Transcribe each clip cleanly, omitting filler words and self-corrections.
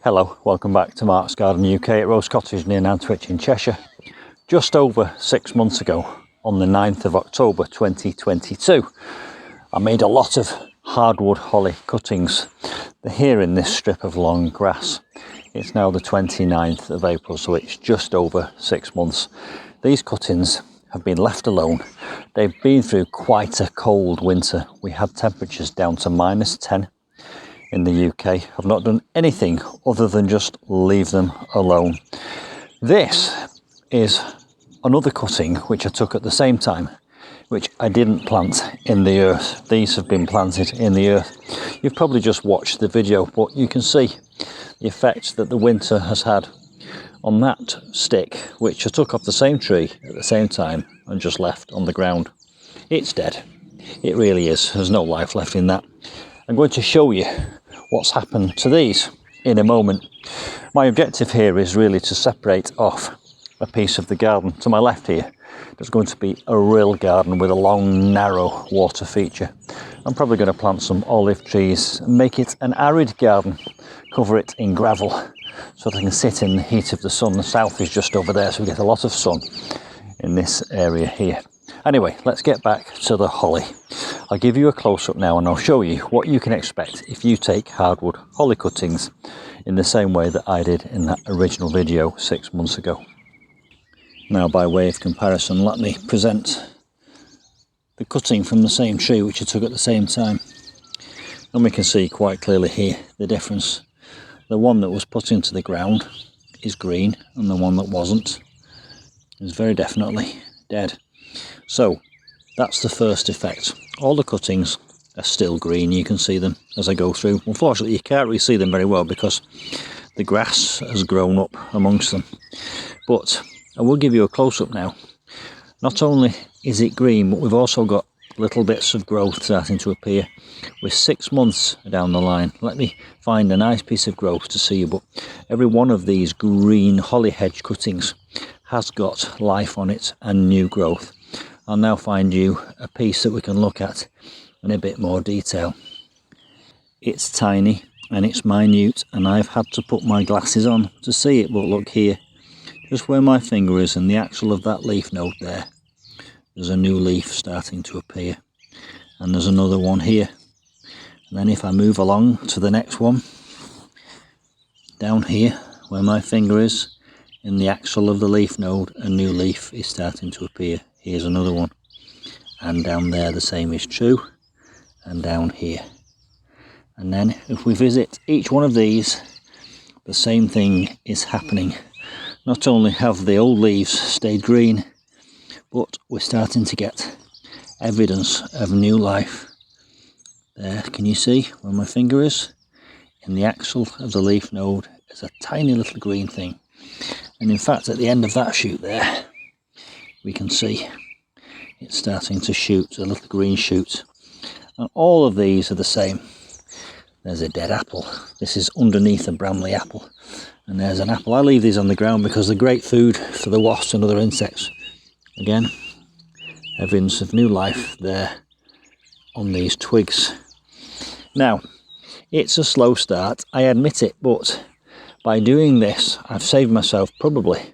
Hello, welcome back to Mark's Garden UK at Rose Cottage near Nantwich in Cheshire. Just over 6 months ago, on the 9th of October 2022, I made a lot of hardwood holly cuttings. They're here in this strip of long grass. It's now the 29th of April, so it's just over 6 months. These cuttings have been left alone. They've been through quite a cold winter. We had temperatures down to -10 in the UK. I've not done anything other than just leave them alone. This is another cutting which I took at the same time, which I didn't plant in the earth. These have been planted in the earth. You've probably just watched the video, but you can see the effect that the winter has had on that stick, which I took off the same tree at the same time and just left on the ground. It's dead. It really is. There's no life left in that. I'm going to show you what's happened to these in a moment. My objective here is really to separate off a piece of the garden. To my left here, there's going to be a rill garden with a long, narrow water feature. I'm probably going to plant some olive trees and make it an arid garden, cover it in gravel so that I can sit in the heat of the sun. The south is just over there, so we get a lot of sun in this area here. Anyway, let's get back to the holly. I'll give you a close-up now and I'll show you what you can expect if you take hardwood holly cuttings in the same way that I did in that original video 6 months ago. Now, by way of comparison, let me present the cutting from the same tree which I took at the same time. And we can see quite clearly here the difference. The one that was put into the ground is green and the one that wasn't is very definitely dead. So that's the first effect. All the cuttings are still green. You can see them as I go through. Unfortunately, you can't really see them very well because the grass has grown up amongst them. But I will give you a close-up now. Not only is it green, but we've also got little bits of growth starting to appear. We're 6 months down the line. Let me find a nice piece of growth to see you. But every one of these green holly hedge cuttings has got life on it and new growth. I'll now find you a piece that we can look at in a bit more detail. It's tiny and it's minute, and I've had to put my glasses on to see it, but look here, just where my finger is and the axle of that leaf node there, there's a new leaf starting to appear, and there's another one here. And then if I move along to the next one, down here where my finger is, in the axle of the leaf node, a new leaf is starting to appear. Here's another one, and down there the same is true, and down here. And then if we visit each one of these, the same thing is happening. Not only have the old leaves stayed green, but we're starting to get evidence of new life. There, can you see where my finger is? In the axle of the leaf node is a tiny little green thing. And in fact, at the end of that shoot there, we can see it's starting to shoot, a little green shoot. And all of these are the same. There's a dead apple. This is underneath a Bramley apple. And there's an apple. I leave these on the ground because they're great food for the wasps and other insects. Again, evidence of new life there on these twigs. Now, it's a slow start, I admit it, but by doing this, I've saved myself probably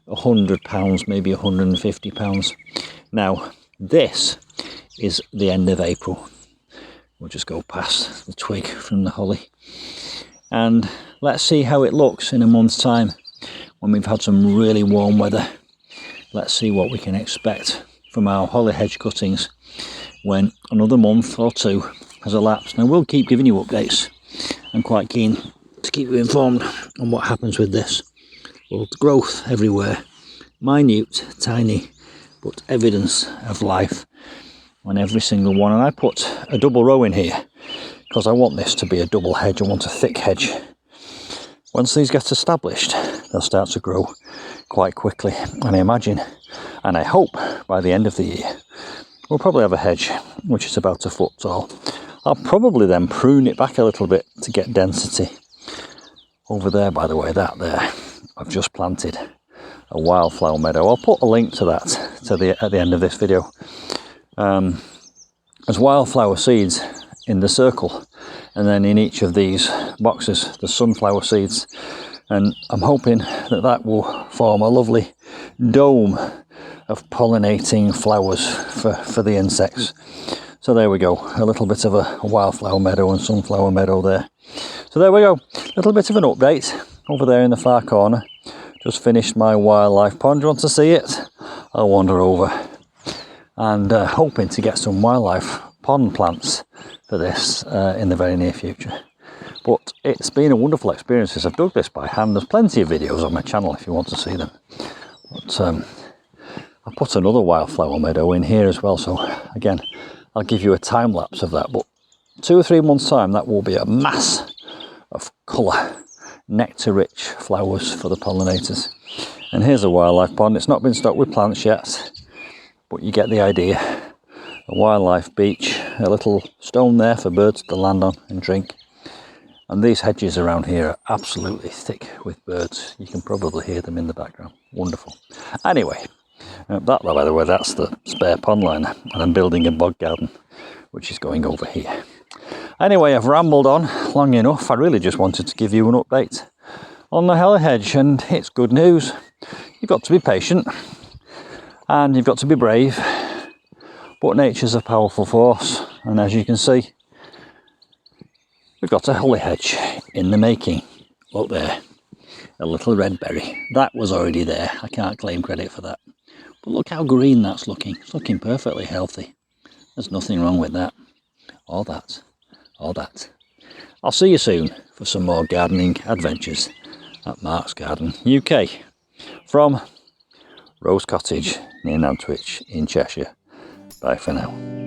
£100, maybe £150. Now, this is the end of April. We'll just go past the twig from the holly. And let's see how it looks in a month's time when we've had some really warm weather. Let's see what we can expect from our holly hedge cuttings when another month or two has elapsed. Now, we'll keep giving you updates. I'm quite keen to keep you informed on what happens with this. Well, growth everywhere. Minute, tiny, but evidence of life on every single one. And I put a double row in here because I want this to be a double hedge. I want a thick hedge. Once these get established, they'll start to grow quite quickly. And I imagine, and I hope, by the end of the year, we'll probably have a hedge which is about 1 foot tall. I'll probably then prune it back a little bit to get density. Over there, by the way, that there, I've just planted a wildflower meadow. I'll put a link to that at the end of this video. There's wildflower seeds in the circle And then in each of these boxes, the sunflower seeds. And I'm hoping that that will form a lovely dome of pollinating flowers for the insects. So there we go, a little bit of a wildflower meadow and sunflower meadow there. So there we go, a little bit of an update over there in the far corner. Just finished my wildlife pond. Do you want to see it? I'll wander over. And hoping to get some wildlife pond plants for this in the very near future. But it's been a wonderful experience since I've dug this by hand. There's plenty of videos on my channel if you want to see them. But I put another wildflower meadow in here as well, so again I'll give you a time lapse of that. But 2 or 3 months time, that will be a mass of colour, nectar rich flowers for the pollinators. And here's a wildlife pond. It's not been stocked with plants yet, but you get the idea. A wildlife beach, a little stone there for birds to land on and drink. And these hedges around here are absolutely thick with birds. You can probably hear them in the background. Wonderful. Anyway, that, by the way, that's the spare pond liner, and I'm building a bog garden, which is going over here. Anyway, I've rambled on long enough. I really just wanted to give you an update on the holly hedge, and it's good news. You've got to be patient, and you've got to be brave, but nature's a powerful force, and as you can see, we've got a holly hedge in the making. Look there, a little red berry. That was already there. I can't claim credit for that. But look how green that's looking. It's looking perfectly healthy. There's nothing wrong with that. Or that. Or that. I'll see you soon for some more gardening adventures at Mark's Garden UK. From Rose Cottage near Nantwich in Cheshire. Bye for now.